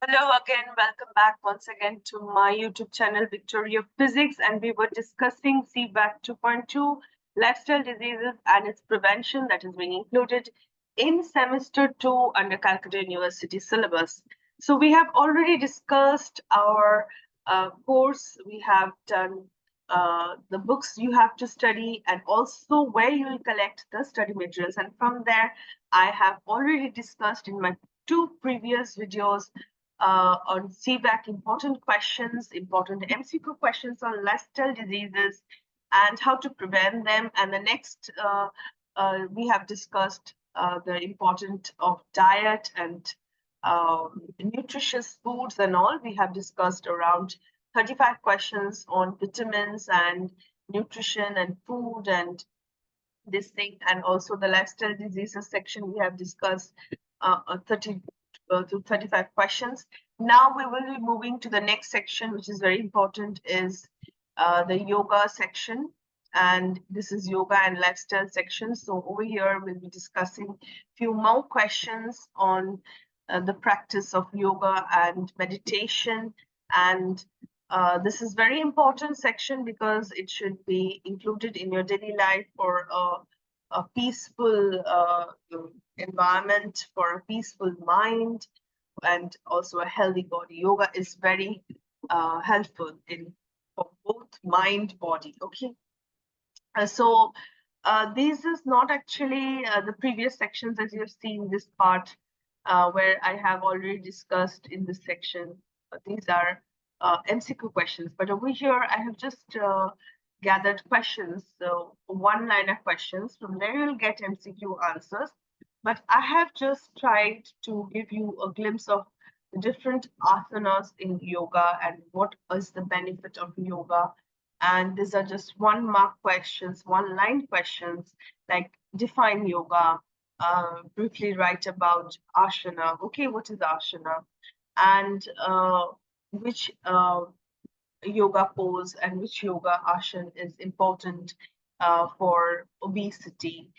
Hello again, welcome back once again to my YouTube channel, Victory of Physics, and we were discussing CVAC 2.2, lifestyle diseases and its prevention that is being included in semester 2 under Calcutta University syllabus. So we have already discussed our course, we have done the books you have to study and also where you will collect the study materials. And from there, I have already discussed in my two previous videos on CVAC important questions, important MCQ questions on lifestyle diseases and how to prevent them. And the next, we have discussed the importance of diet and nutritious foods and all. We have discussed around 35 questions on vitamins and nutrition and food and this thing, and also the lifestyle diseases section we have discussed 30 to 35 questions. Now we will be moving to the next section, which is very important, is the yoga section. And this is yoga and lifestyle section. So over here, we'll be discussing a few more questions on the practice of yoga and meditation. And this is very important section because it should be included in your daily life for a peaceful environment, for a peaceful mind, and also a healthy body. Yoga is very helpful in for both mind, body. Okay. So this is not actually the previous sections as you've seen this part where I have already discussed in this section. These are MCQ questions, but over here I have just gathered questions, so one-liner questions. From there you'll get MCQ answers, but I have just tried to give you a glimpse of the different asanas in yoga and what is the benefit of yoga. And these are just one mark questions, one line questions, like define yoga, briefly write about asana. Okay, what is asana? And which yoga pose and which yoga asana is important for obesity.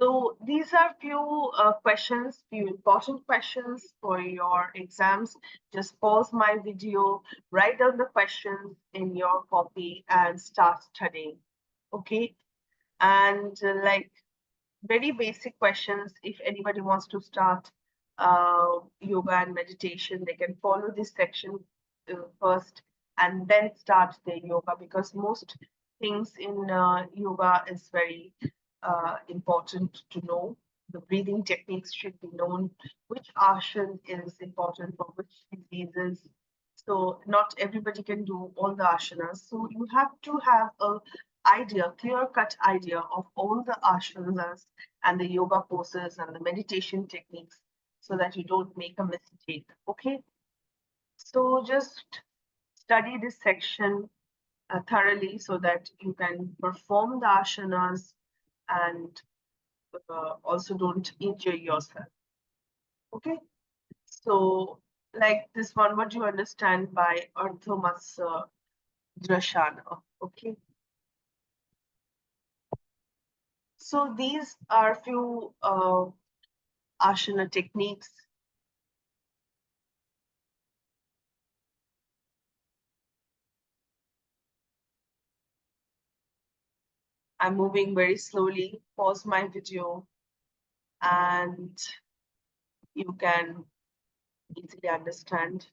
So these are few questions, few important questions for your exams. Just pause my video, write down the questions in your copy and start studying. Okay. And like very basic questions, if anybody wants to start yoga and meditation, they can follow this section first and then start their yoga, because most things in yoga is very important to know. The breathing techniques should be known, which asana is important for which diseases. So not everybody can do all the asanas. So you have to have a idea, clear-cut idea of all the asanas and the yoga poses and the meditation techniques so that you don't make a mistake. Okay. So just study this section thoroughly so that you can perform the asanas and also don't injure yourself. Okay. So like this one, what do you understand by Ardha Drashana? Okay. So these are few asana techniques. I'm moving very slowly. Pause my video and you can easily understand.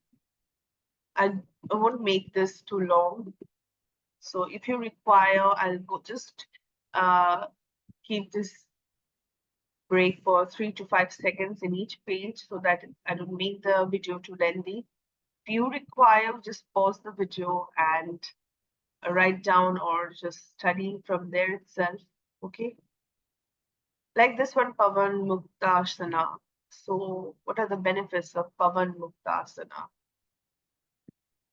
I won't make this too long. So if you require, I'll go just keep this break for 3 to 5 seconds in each page so that I don't make the video too lengthy. If you require, just pause the video and write down or just study from there itself. Okay. Like this one, Pavan Muktasana. So what are the benefits of Pavan Muktasana?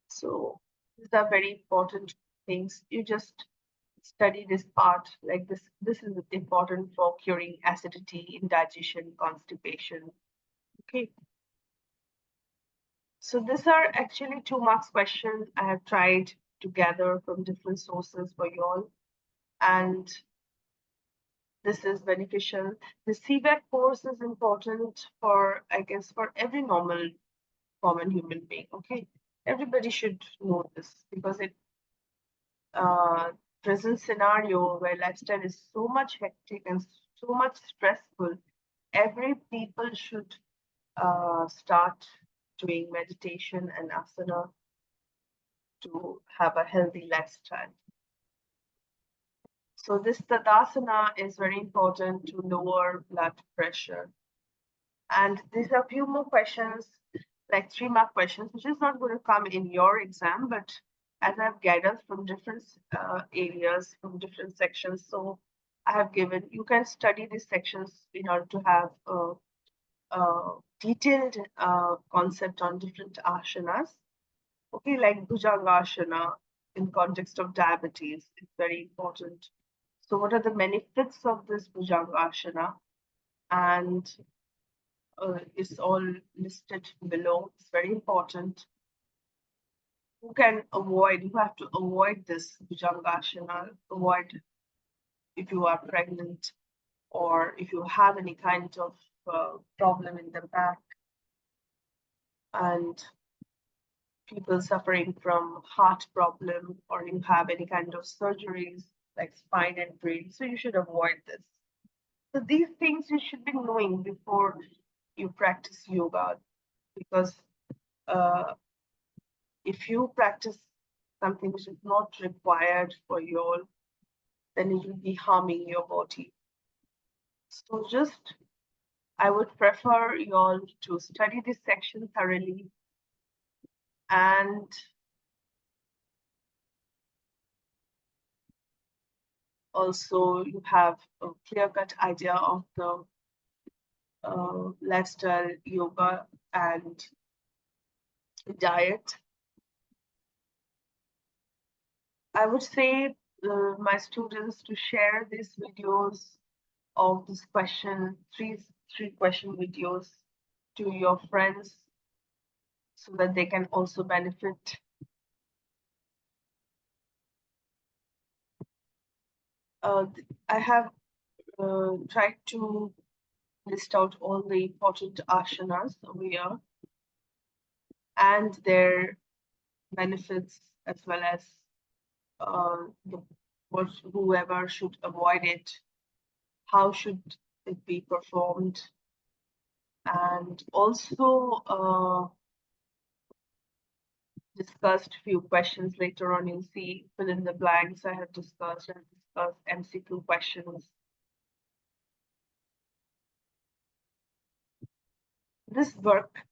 So these are very important things. You just study this part, like this is important for curing acidity, indigestion, constipation. Okay. So these are actually 2 marks questions I have tried to gather from different sources for you all. And this is beneficial. The CVAC course is important for, I guess, for every normal common human being. Okay, everybody should know this because it present scenario where lifestyle is so much hectic and so much stressful, every people should start doing meditation and asana to have a healthy lifestyle. So this Tadasana is very important to lower blood pressure. And these are a few more questions, like 3-mark questions, which is not going to come in your exam, but as I've gathered from different areas, from different sections, so I have given, you can study these sections in order to have a detailed concept on different asanas. Okay, like Bhujangasana in context of diabetes is very important. So what are the benefits of this Bhujangasana? And is all listed below. It's very important. Who can avoid, you have to avoid this Bhujangasana, avoid if you are pregnant or if you have any kind of problem in the back, and people suffering from heart problem, or you have any kind of surgeries like spine and brain, so you should avoid this. So these things you should be knowing before you practice yoga, because if you practice something which is not required for you all, then it will be harming your body. So just, I would prefer you all to study this section thoroughly and also you have a clear-cut idea of the lifestyle, yoga, and diet. I would say my students to share these videos of this question, three question videos to your friends so that they can also benefit. I have tried to list out all the important asanas over here and their benefits, as well as whoever should avoid it, how should it be performed, and also discussed few questions later on. You'll see fill in the blanks. I have discussed MCQ questions. This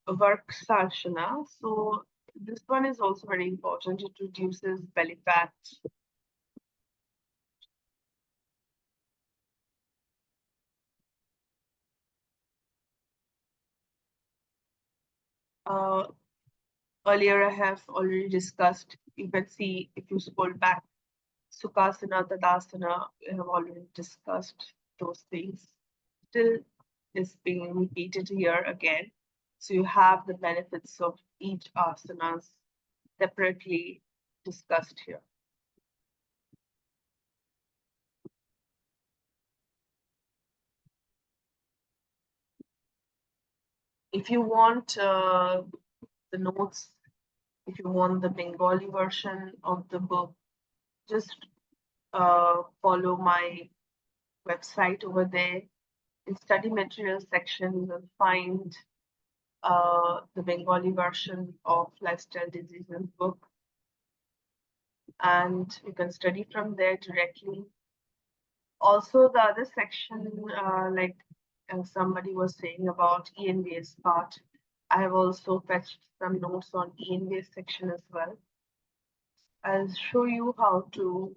Varksasana, so this one is also very important. It reduces belly fat. Earlier I have already discussed, you can see if you scroll back, Sukhasana, Tadasana, we have already discussed those things. Still is being repeated here again. So you have the benefits of each asanas separately discussed here. If you want the notes, if you want the Bengali version of the book, just follow my website over there. In study materials section, you will find the Bengali version of Lifestyle Diseases book, and you can study from there directly. Also, the other section, like somebody was saying about ENVS part, I have also fetched some notes on ENVS section as well. I'll show you how to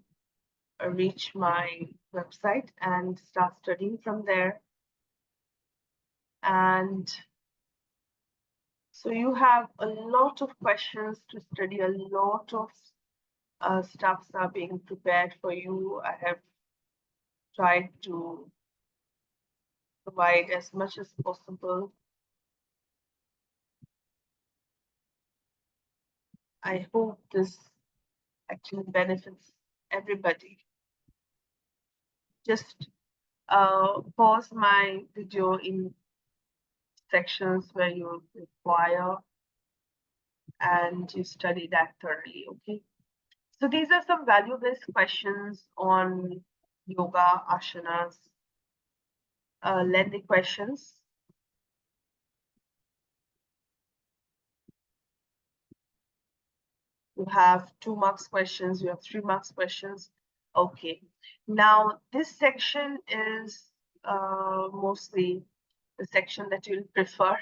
reach my website and start studying from there. And so you have a lot of questions to study, a lot of stuffs are being prepared for you. I have tried to provide as much as possible. I hope this actually benefits everybody. Just pause my video in sections where you require and you study that thoroughly, okay? So these are some value-based questions on yoga, asanas, lengthy questions. You have 2 marks questions, you have 3 marks questions. Okay, now this section is mostly the section that you'll prefer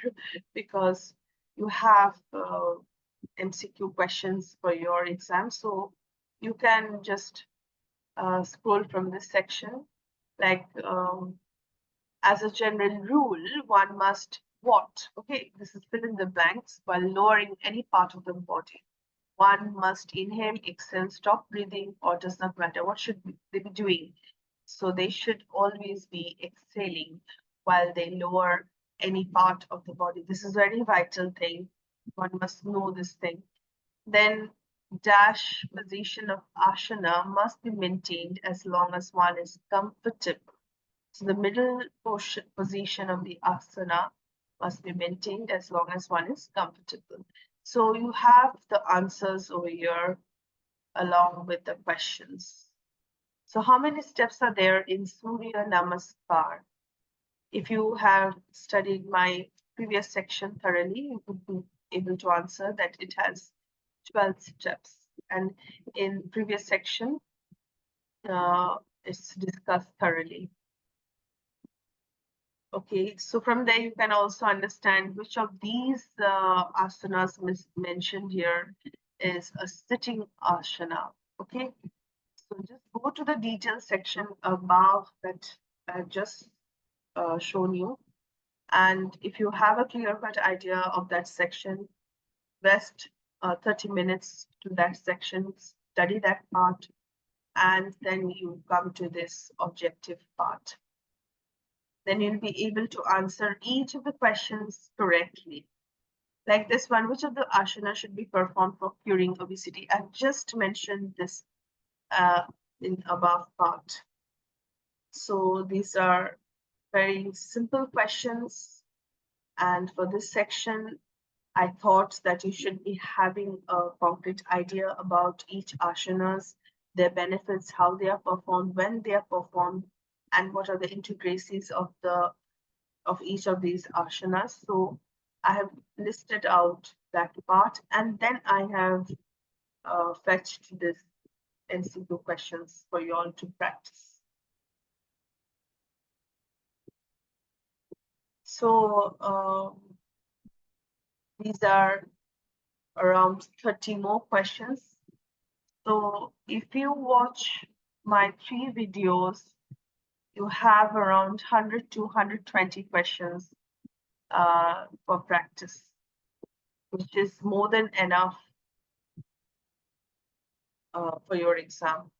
because you have MCQ questions for your exam. So you can just scroll from this section. Like as a general rule, one must what? Okay, this is fill in the blanks while lowering any part of the body. One must inhale, exhale, stop breathing, or does not matter. What should they be doing? So they should always be exhaling while they lower any part of the body. This is a very vital thing. One must know this thing. Then dash position of asana must be maintained as long as one is comfortable. So the middle position of the asana must be maintained as long as one is comfortable. So you have the answers over here along with the questions. So how many steps are there in Surya Namaskar? If you have studied my previous section thoroughly, you would be able to answer that it has 12 steps. And in previous section, it's discussed thoroughly. Okay, so from there you can also understand which of these asanas mentioned here is a sitting asana. Okay, so just go to the details section above that I've just shown you. And if you have a clear-cut idea of that section, invest 30 minutes to that section, study that part, and then you come to this objective part. Then you'll be able to answer each of the questions correctly. Like this one, which of the asana should be performed for curing obesity? I've just mentioned this in above part. So these are very simple questions. And for this section, I thought that you should be having a concrete idea about each asanas, their benefits, how they are performed, when they are performed, and what are the intricacies of each of these asanas. So I have listed out that part, and then I have fetched this MCQ questions for you all to practice. So these are around 30 more questions. So if you watch my 3 videos, you have around 100 to 120 questions for practice, which is more than enough for your exam.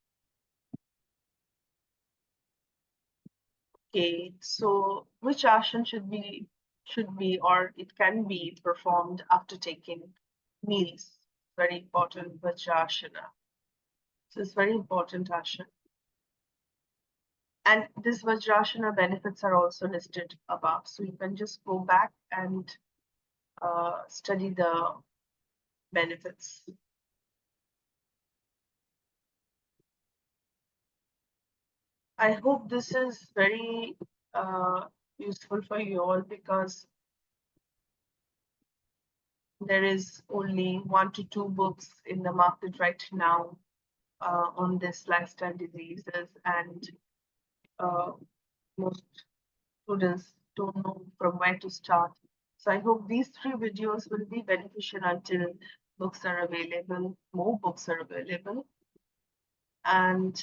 Okay, so which asana should be or it can be performed after taking meals? Very important, Vajrasana. So it's very important asana. And this Vajrasana benefits are also listed above. So you can just go back and study the benefits. I hope this is very useful for you all because there is only 1 to 2 books in the market right now on this lifestyle diseases, and most students don't know from where to start. So I hope these 3 videos will be beneficial until books are available, more books are available. And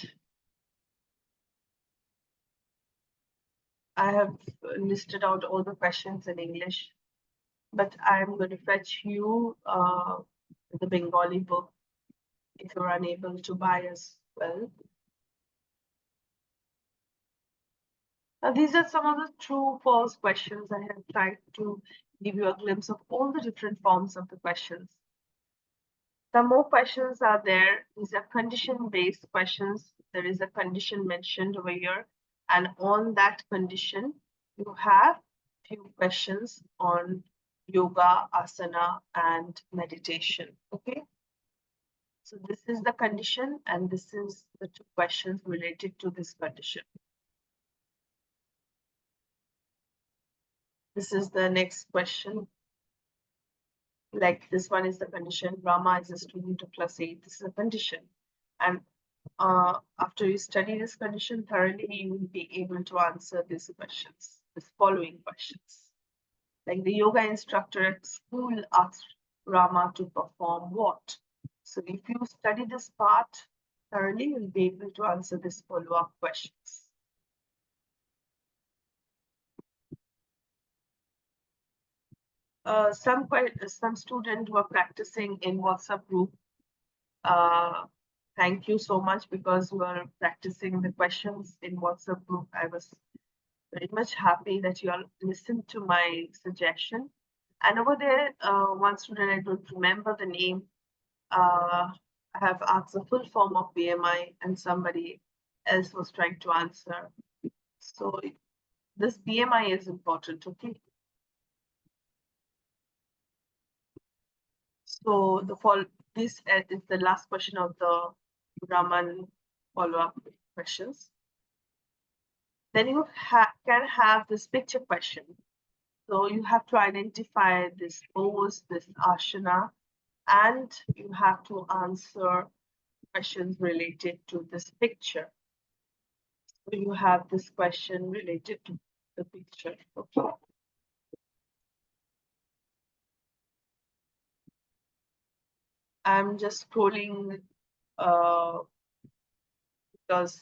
I have listed out all the questions in English, but I'm going to fetch you the Bengali book if you're unable to buy as well. Now, these are some of the true false questions. I have tried to give you a glimpse of all the different forms of the questions. Some more questions are there. These are condition-based questions. There is a condition mentioned over here. And on that condition, you have few questions on yoga, asana, and meditation. Okay. So this is the condition, and this is the two questions related to this condition. This is the next question. Like this one is the condition. Rama is a student of class 8. This is a condition. And after you study this condition thoroughly, you will be able to answer these questions, these following questions. Like the yoga instructor at school asked Rama to perform what? So if you study this part thoroughly, you'll be able to answer these follow-up questions. Some students were practicing in WhatsApp group. Thank you so much because you are practicing the questions in WhatsApp group. I was very much happy that you all listened to my suggestion. And over there, one student, I don't remember the name, I have asked the full form of BMI and somebody else was trying to answer. So this BMI is important, okay? So this is the last question of the Raman follow-up questions. Then you can have this picture question. So you have to identify this pose, this asana, and you have to answer questions related to this picture. So you have this question related to the picture. Okay. I'm just scrolling because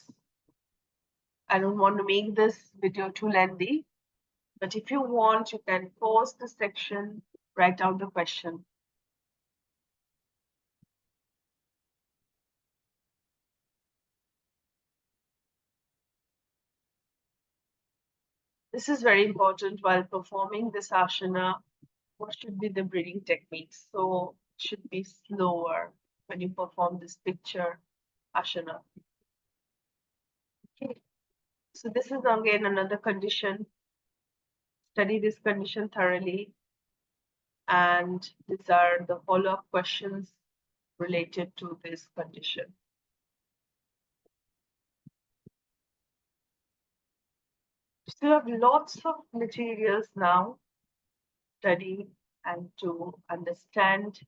I don't want to make this video too lengthy. But if you want, you can pause the section, write out the question. This is very important while performing this asana. What should be the breathing techniques? So it should be slower when you perform this picture asana. Okay. So this is again another condition. Study this condition thoroughly. And these are the follow-up questions related to this condition. So you have lots of materials now to study and to understand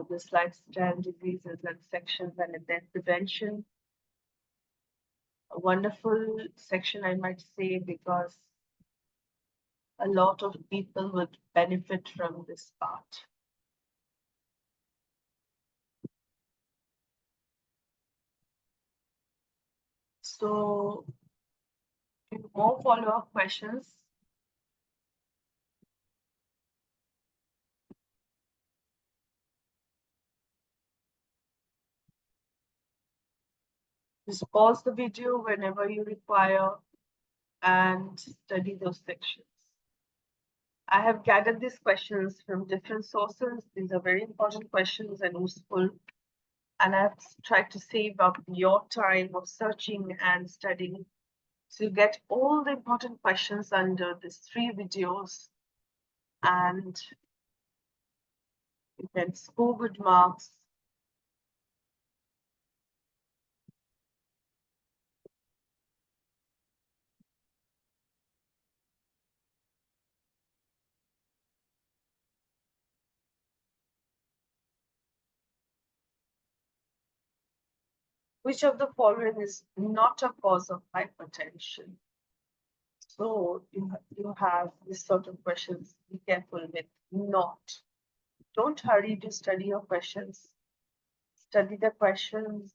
this lifestyle diseases and sections and then prevention. A wonderful section, I might say, because a lot of people would benefit from this part. So, more follow-up questions. Just pause the video whenever you require and study those sections. I have gathered these questions from different sources. These are very important questions and useful. And I've tried to save up your time of searching and studying. So you get all the important questions under these 3 videos. And you can score good marks. Which of the following is not a cause of hypertension? So you have this sort of questions. Be careful with not. Don't hurry to study your questions. Study the questions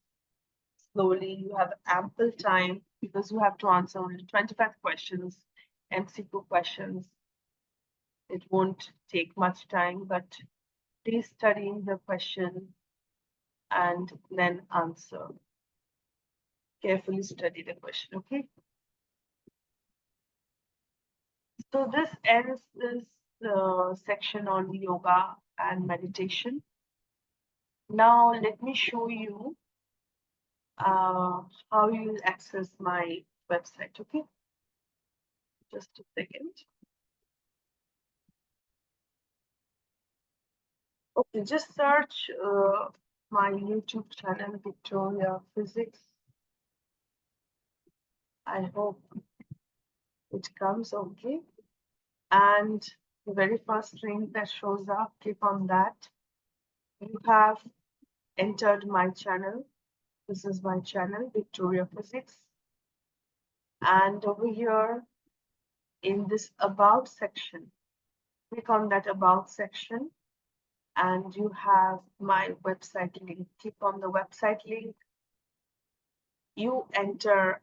slowly. You have ample time because you have to answer only 25 questions, MCQ questions. It won't take much time, but please study the question and then answer. Carefully study the question, okay? So this ends this section on yoga and meditation. Now let me show you how you access my website, okay? Just a second. Okay, just search my YouTube channel, Victoria Physics. I hope it comes okay. And the very first link that shows up, click on that. You have entered my channel. This is my channel, Victoria Physics. And over here in this About section, click on that About section and you have my website link. Click on the website link. You enter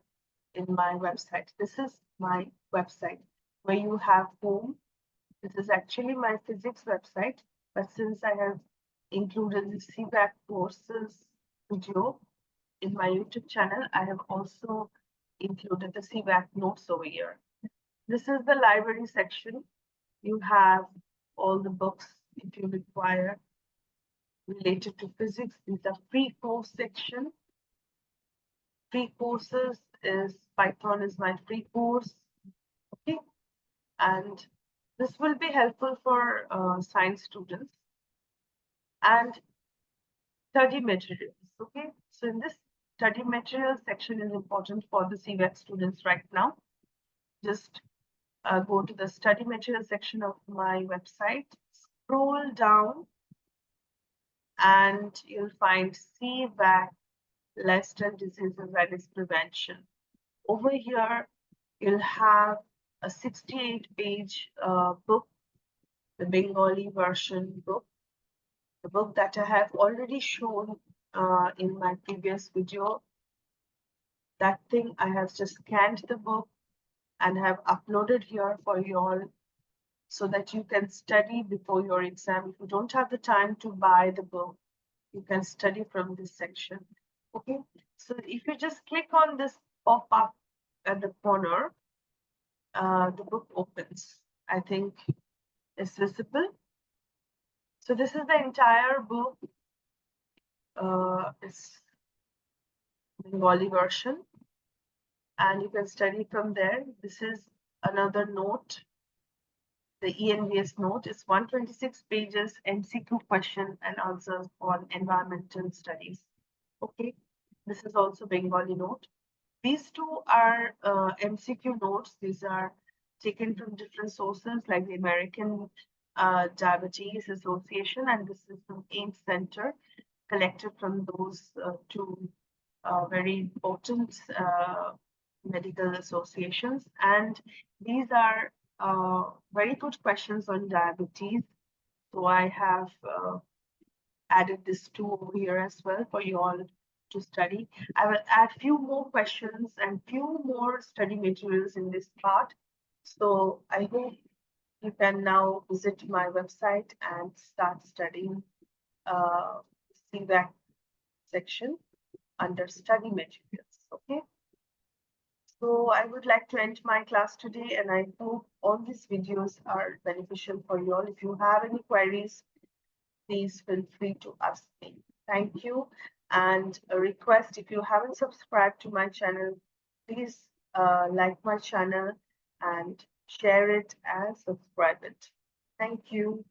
in my website. This is my website where you have home. This is actually my physics website, but since I have included the CVAC courses video in my YouTube channel, I have also included the CVAC notes over here. This is the library section. You have all the books if you require related to physics. These are free course section. Free courses is Python is my free course. Okay, and this will be helpful for science students. And study materials. Okay, so in this study materials section is important for the CVAC students right now. Just go to the study material section of my website, scroll down, and you'll find CVAC lifestyle diseases and its prevention. Over here, you'll have a 68-page book, the Bengali version book, the book that I have already shown in my previous video. That thing, I have just scanned the book and have uploaded here for you all so that you can study before your exam. If you don't have the time to buy the book, you can study from this section. Okay, so if you just click on this pop-up at the corner, the book opens. I think it's visible. So this is the entire book. It's Bengali version, and you can study from there. This is another note. The ENVS note is 126 pages, MCQ question and answers on environmental studies. Okay, this is also Bengali note. These two are MCQ notes. These are taken from different sources like the American Diabetes Association, and this is from AIMS Center, collected from those two very important medical associations. And these are very good questions on diabetes. So I have added this two over here as well for you all to study. I will add few more questions and few more study materials in this part. So I hope you can now visit my website and start studying CVAC section under study materials. Okay. So I would like to end my class today, and I hope all these videos are beneficial for you all. If you have any queries, please feel free to ask me. Thank you. And a request, if you haven't subscribed to my channel, please like my channel and share it and subscribe it. Thank you.